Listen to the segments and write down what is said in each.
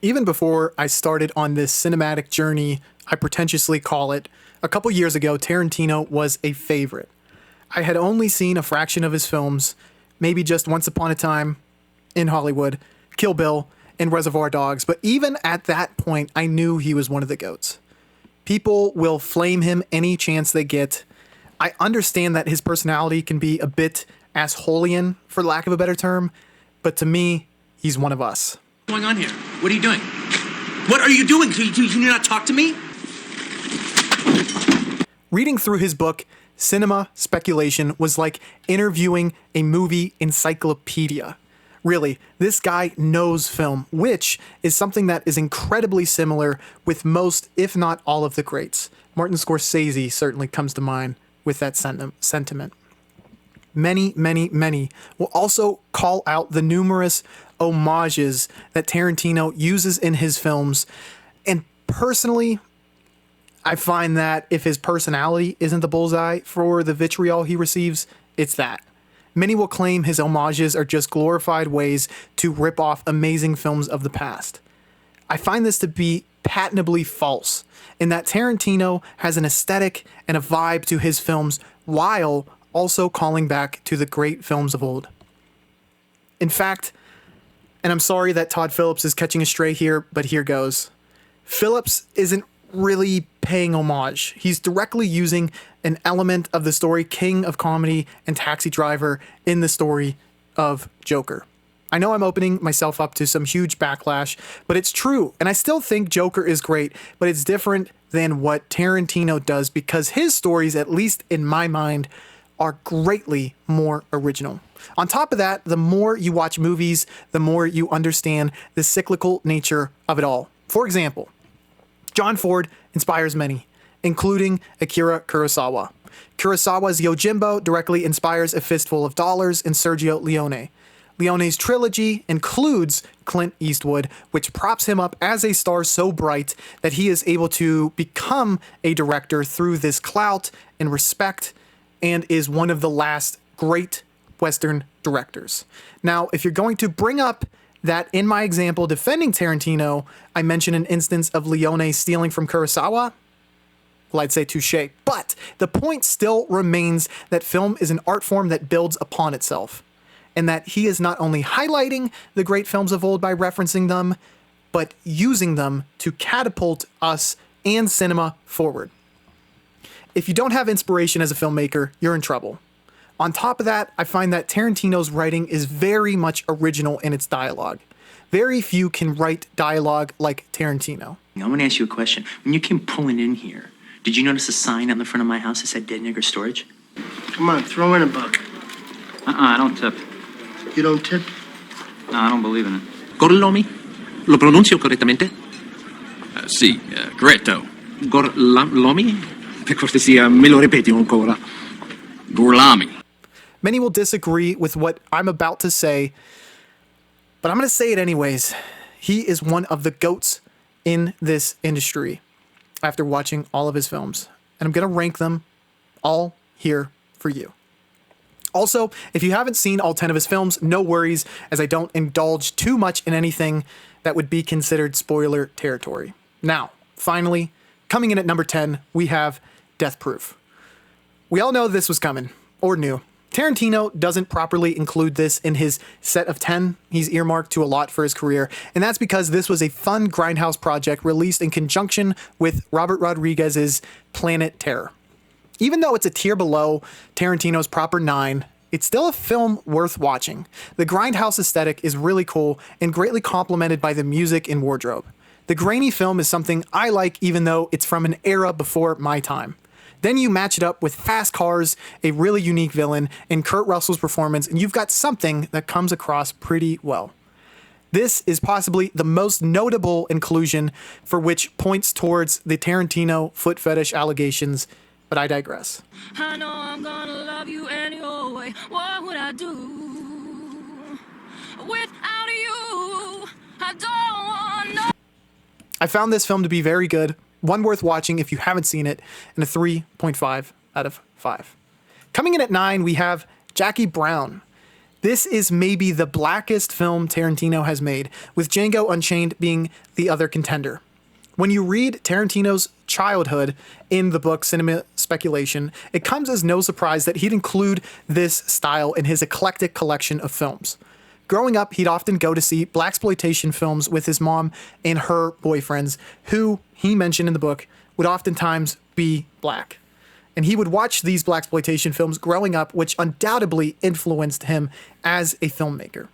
Even before I started on this cinematic journey, I pretentiously call it, a couple years ago, Tarantino was a favorite. I had only seen a fraction of his films, maybe just Once Upon a Time in Hollywood, Kill Bill, and Reservoir Dogs, but even at that point, I knew he was one of the GOATs. People will flame him any chance they get. I understand that his personality can be a bit assholian, for lack of a better term, but to me, he's one of us. What's going on here? What are you doing? What are you doing? Can you not talk to me? Reading through his book, Cinema Speculation, was like interviewing a movie encyclopedia. Really, this guy knows film, which is something that is incredibly similar with most, if not all, of the greats. Martin Scorsese certainly comes to mind with that sentiment. Many will also call out the numerous homages that Tarantino uses in his films. And personally, I find that if his personality isn't the bullseye for the vitriol he receives, it's that. Many will claim his homages are just glorified ways to rip off amazing films of the past. I find this to be patently false, in that Tarantino has an aesthetic and a vibe to his films while also calling back to the great films of old. In fact, and I'm sorry that Todd Phillips is catching a stray here, but here goes. Phillips isn't really paying homage. He's directly using an element of the story King of Comedy and Taxi Driver in the story of Joker. I know I'm opening myself up to some huge backlash, but it's true, and I still think Joker is great, but it's different than what Tarantino does because his stories, at least in my mind, are greatly more original. On top of that, the more you watch movies, the more you understand the cyclical nature of it all. For example, John Ford inspires many, including Akira Kurosawa. Kurosawa's Yojimbo directly inspires A Fistful of Dollars and Sergio Leone. Leone's trilogy includes Clint Eastwood, which props him up as a star so bright that he is able to become a director through this clout and respect, and is one of the last great Western directors. Now, if you're going to bring up that in my example defending Tarantino, I mention an instance of Leone stealing from Kurosawa, well, I'd say touche. But the point still remains that film is an art form that builds upon itself, and that he is not only highlighting the great films of old by referencing them, but using them to catapult us and cinema forward. If you don't have inspiration as a filmmaker, you're in trouble. On top of that, I find that Tarantino's writing is very much original in its dialogue. Very few can write dialogue like Tarantino. I want to ask you a question. When you came pulling in here, did you notice a sign on the front of my house that said Dead Nigger Storage? Come on, throw in a buck. I don't tip. You don't tip? No, I don't believe in it. Gorlomi? Lo pronuncio correttamente? Sì, corretto. Gorlomi? Per cortesia, me lo ripeti ancora. Gorlami. Many will disagree with what I'm about to say, but I'm going to say it anyways. He is one of the GOATs in this industry after watching all of his films, and I'm going to rank them all here for you. Also, if you haven't seen all 10 of his films, no worries, as I don't indulge too much in anything that would be considered spoiler territory. Now, finally, coming in at number 10, we have Death Proof. We all know this was coming, or knew. Tarantino doesn't properly include this in his set of 10. He's earmarked to a lot for his career, and that's because this was a fun grindhouse project released in conjunction with Robert Rodriguez's Planet Terror. Even though it's a tier below Tarantino's proper 9, it's still a film worth watching. The grindhouse aesthetic is really cool and greatly complemented by the music and wardrobe. The grainy film is something I like even though it's from an era before my time. Then you match it up with fast cars, a really unique villain, and Kurt Russell's performance, and you've got something that comes across pretty well. This is possibly the most notable inclusion, for which points towards the Tarantino foot fetish allegations, but I digress. I know I'm gonna love you anyway. What would I do without you? I don't want no. I found this film to be very good, one worth watching if you haven't seen it, and a 3.5 out of 5. Coming in at 9, we have Jackie Brown. This is maybe the blackest film Tarantino has made, with Django Unchained being the other contender. When you read Tarantino's childhood in the book Cinema Speculation, it comes as no surprise that he'd include this style in his eclectic collection of films. Growing up, he'd often go to see blaxploitation films with his mom and her boyfriends, who, he mentioned in the book, would oftentimes be black. And he would watch these blaxploitation films growing up, which undoubtedly influenced him as a filmmaker.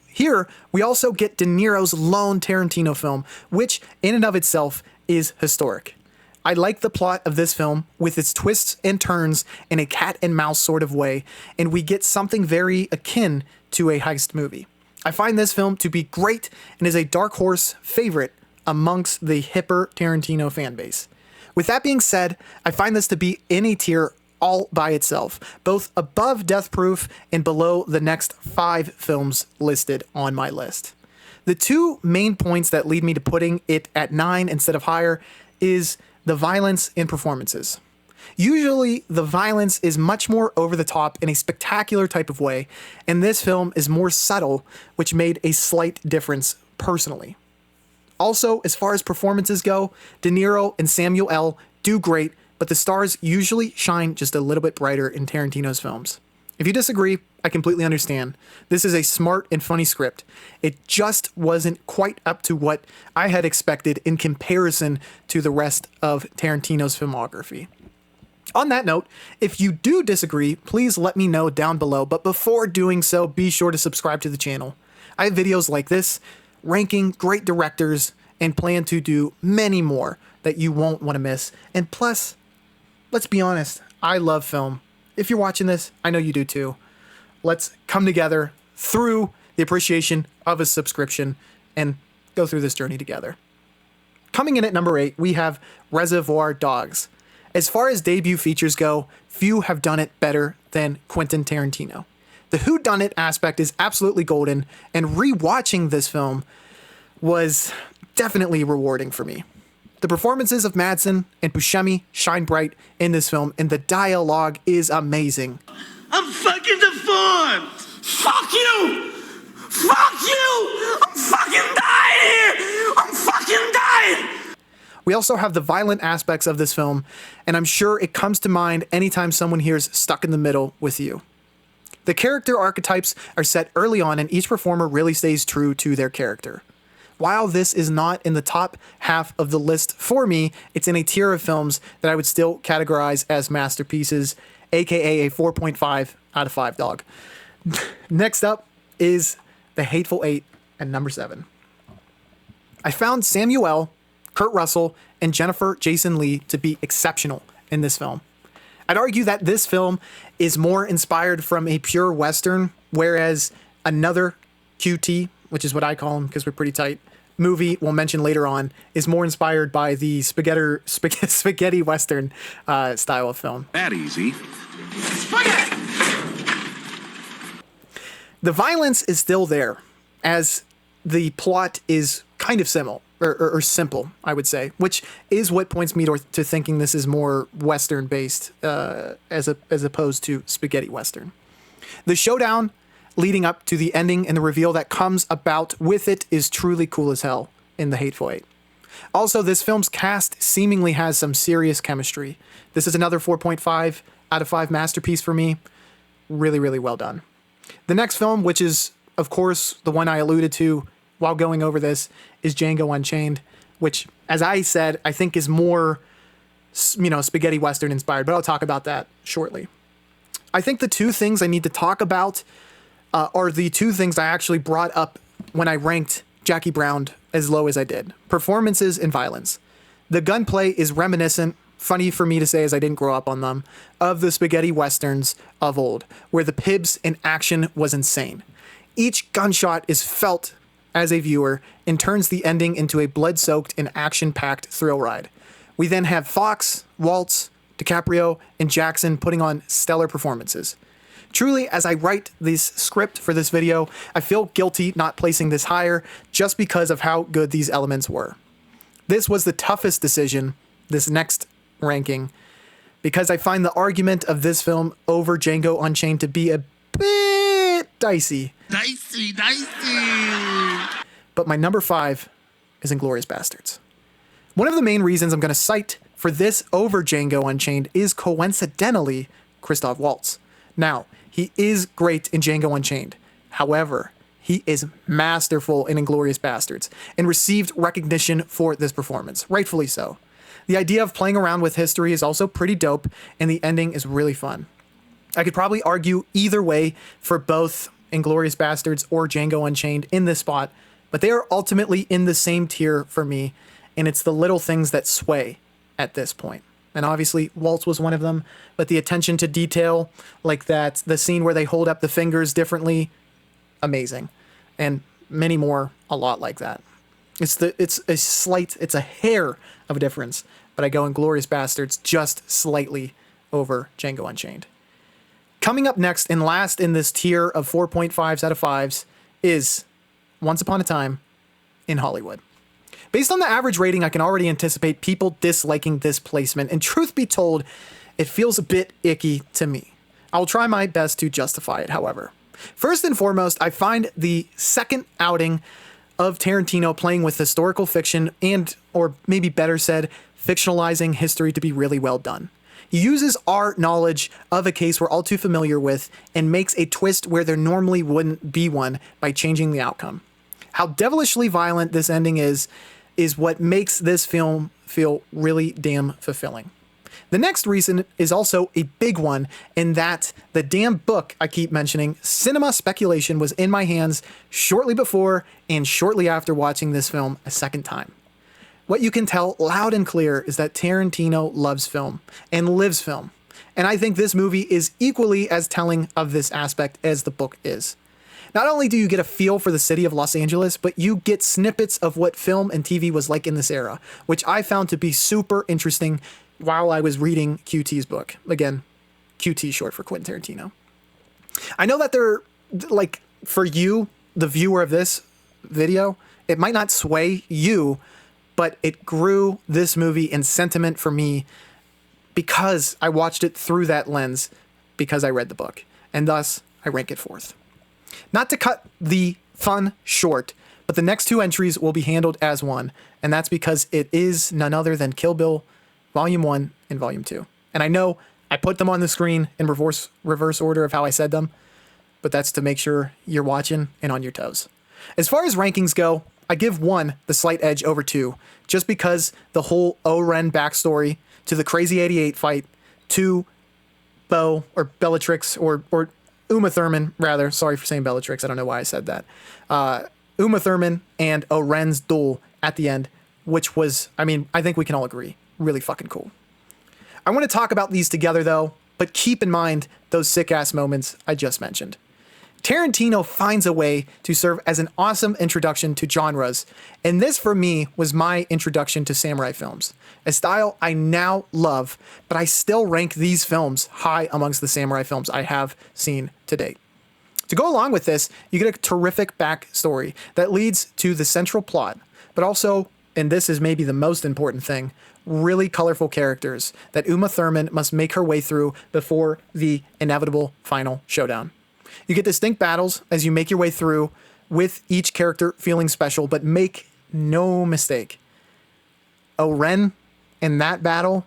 Here, we also get De Niro's lone Tarantino film, which in and of itself is historic. I like the plot of this film with its twists and turns in a cat and mouse sort of way, and we get something very akin to a heist movie. I find this film to be great and is a dark horse favorite amongst the hipper Tarantino fan base. With that being said, I find this to be in a tier all by itself, both above Death Proof and below the next 5 films listed on my list. The two main points that lead me to putting it at 9 instead of higher is the violence and performances. Usually, the violence is much more over the top in a spectacular type of way, and this film is more subtle, which made a slight difference personally. Also, as far as performances go, De Niro and Samuel L. do great, but the stars usually shine just a little bit brighter in Tarantino's films. If you disagree, I completely understand. This is a smart and funny script. It just wasn't quite up to what I had expected in comparison to the rest of Tarantino's filmography. On that note, if you do disagree, please let me know down below, but before doing so, be sure to subscribe to the channel. I have videos like this, ranking great directors, and plan to do many more that you won't want to miss. And plus, let's be honest, I love film. If you're watching this, I know you do too. Let's come together through the appreciation of a subscription and go through this journey together. Coming in at number 8, we have Reservoir Dogs. As far as debut features go, few have done it better than Quentin Tarantino. The whodunit aspect is absolutely golden, and rewatching this film was definitely rewarding for me. The performances of Madsen and Buscemi shine bright in this film, and the dialogue is amazing. I'm fucking deformed! Fuck you! Fuck you! I'm fucking dying here! I'm fucking dying! We also have the violent aspects of this film, and I'm sure it comes to mind anytime someone hears Stuck in the Middle with You. The character archetypes are set early on, and each performer really stays true to their character. While this is not in the top half of the list for me, it's in a tier of films that I would still categorize as masterpieces, aka a 4.5 out of 5 dog. Next up is The Hateful Eight at number 7. I found Samuel L., Kurt Russell, and Jennifer Jason Leigh to be exceptional in this film. I'd argue that this film is more inspired from a pure Western, whereas another QT, which is what I call him because we're pretty tight, movie we'll mention later on, is more inspired by the spaghetti Western style of film. That easy. The violence is still there, as the plot is kind of simple, I would say, which is what points me to thinking this is more Western based as opposed to spaghetti Western. The showdown leading up to the ending and the reveal that comes about with it is truly cool as hell in The Hateful Eight. Also, this film's cast seemingly has some serious chemistry. This is another 4.5 out of 5 masterpiece for me. Really, really well done. The next film, which is, of course, the one I alluded to while going over this, is Django Unchained, which, as I said, I think is more, spaghetti Western inspired, but I'll talk about that shortly. I think the two things I need to talk about are the two things I actually brought up when I ranked Jackie Brown as low as I did: performances and violence. The gunplay is reminiscent, funny for me to say as I didn't grow up on them, of the spaghetti Westerns of old, where the pibs in action was insane. Each gunshot is felt as a viewer and turns the ending into a blood-soaked and action-packed thrill ride. We then have Fox, Waltz, DiCaprio, and Jackson putting on stellar performances. Truly, as I write this script for this video, I feel guilty not placing this higher just because of how good these elements were. This was the toughest decision, this next ranking, because I find the argument of this film over Django Unchained to be a bit dicey. Dicey, dicey. But my number 5 is Inglourious Basterds. One of the main reasons I'm going to cite for this over Django Unchained is coincidentally Christoph Waltz. Now, he is great in Django Unchained. However, he is masterful in Inglourious Basterds and received recognition for this performance, rightfully so. The idea of playing around with history is also pretty dope, and the ending is really fun. I could probably argue either way for both Inglourious Basterds or Django Unchained in this spot, but they are ultimately in the same tier for me, and it's the little things that sway at this point. And obviously, Waltz was one of them, but the attention to detail, like that, the scene where they hold up the fingers differently, amazing. And many more, a lot like that. It's a hair of a difference, but I go Inglourious Basterds just slightly over Django Unchained. Coming up next and last in this tier of 4.5s out of 5s is Once Upon a Time in Hollywood. Based on the average rating, I can already anticipate people disliking this placement, and truth be told, it feels a bit icky to me. I will try my best to justify it, however. First and foremost, I find the second outing of Tarantino playing with historical fiction and, or maybe better said, fictionalizing history to be really well done. He uses our knowledge of a case we're all too familiar with and makes a twist where there normally wouldn't be one by changing the outcome. How devilishly violent this ending is what makes this film feel really damn fulfilling. The next reason is also a big one, in that the damn book I keep mentioning, Cinema Speculation, was in my hands shortly before and shortly after watching this film a second time. What you can tell loud and clear is that Tarantino loves film and lives film, and I think this movie is equally as telling of this aspect as the book is. Not only do you get a feel for the city of Los Angeles, but you get snippets of what film and TV was like in this era, which I found to be super interesting while I was reading QT's book. Again, QT short for Quentin Tarantino. I know that they're, like, for you, the viewer of this video, it might not sway you, but it grew this movie in sentiment for me because I watched it through that lens, because I read the book, and thus I rank it fourth. Not to cut the fun short, but the next two entries will be handled as one, and that's because it is none other than Kill Bill Volume 1 and Volume 2. And I know I put them on the screen in reverse order of how I said them, but that's to make sure you're watching and on your toes. As far as rankings go, I give 1 the slight edge over 2, just because the whole O-Ren backstory to the Crazy 88 fight, to Bo, or Bellatrix, or Uma Thurman, rather. Sorry for saying Bellatrix. I don't know why I said that. Uma Thurman and O-Ren's duel at the end, which was, I mean, I think we can all agree, really fucking cool. I want to talk about these together, though, but keep in mind those sick-ass moments I just mentioned. Tarantino finds a way to serve as an awesome introduction to genres, and this, for me, was my introduction to samurai films, a style I now love, but I still rank these films high amongst the samurai films I have seen to date. To go along with this, you get a terrific backstory that leads to the central plot, but also, and this is maybe the most important thing, really colorful characters that Uma Thurman must make her way through before the inevitable final showdown. You get distinct battles as you make your way through, with each character feeling special, but make no mistake, O-Ren in that battle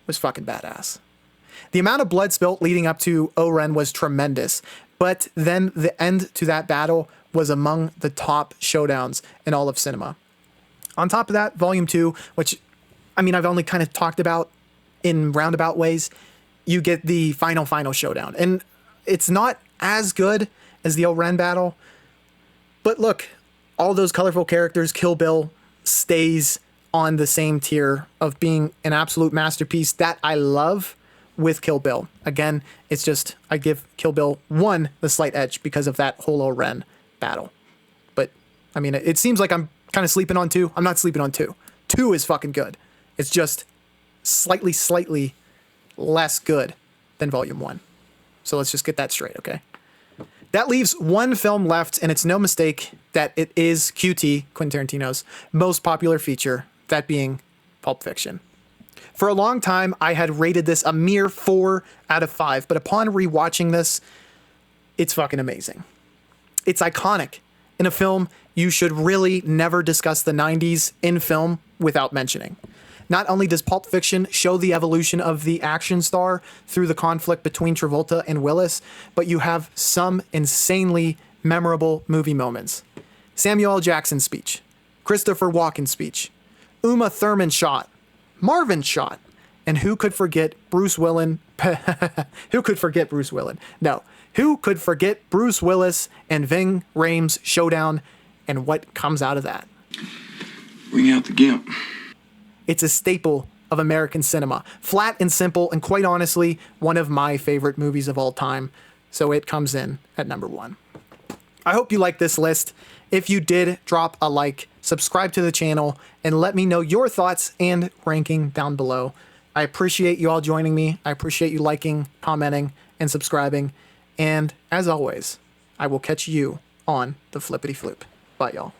was fucking badass. The amount of blood spilt leading up to O-Ren was tremendous, but then the end to that battle was among the top showdowns in all of cinema. On top of that, Volume 2, which, I mean, I've only kind of talked about in roundabout ways, you get the final showdown. And it's not as good as the O-Ren battle, but look, all those colorful characters, Kill Bill stays on the same tier of being an absolute masterpiece that I love with Kill Bill. Again, it's just, I give Kill Bill 1 the slight edge because of that whole O-Ren battle. But, I mean, it seems like I'm kind of sleeping on 2. I'm not sleeping on 2. 2 is fucking good. It's just slightly less good than Volume 1. So let's just get that straight, okay? That leaves one film left, and it's no mistake that it is QT, Quentin Tarantino's most popular feature, that being Pulp Fiction. For a long time, I had rated this a mere 4 out of 5, but upon rewatching this, it's fucking amazing. It's iconic. In a film, you should really never discuss the 90s in film without mentioning. Not only does Pulp Fiction show the evolution of the action star through the conflict between Travolta and Willis, but you have some insanely memorable movie moments. Samuel L. Jackson's speech, Christopher Walken's speech, Uma Thurman's shot, Marvin's shot, and who could forget Bruce Willis? Who could forget Bruce Willis? No. Who could forget Bruce Willis and Ving Rhames' showdown and what comes out of that? Bring out the gimp. It's a staple of American cinema. Flat and simple, and quite honestly, one of my favorite movies of all time. So it comes in at number 1. I hope you like this list. If you did, drop a like, subscribe to the channel, and let me know your thoughts and ranking down below. I appreciate you all joining me. I appreciate you liking, commenting, and subscribing. And as always, I will catch you on the flippity flip. Bye, y'all.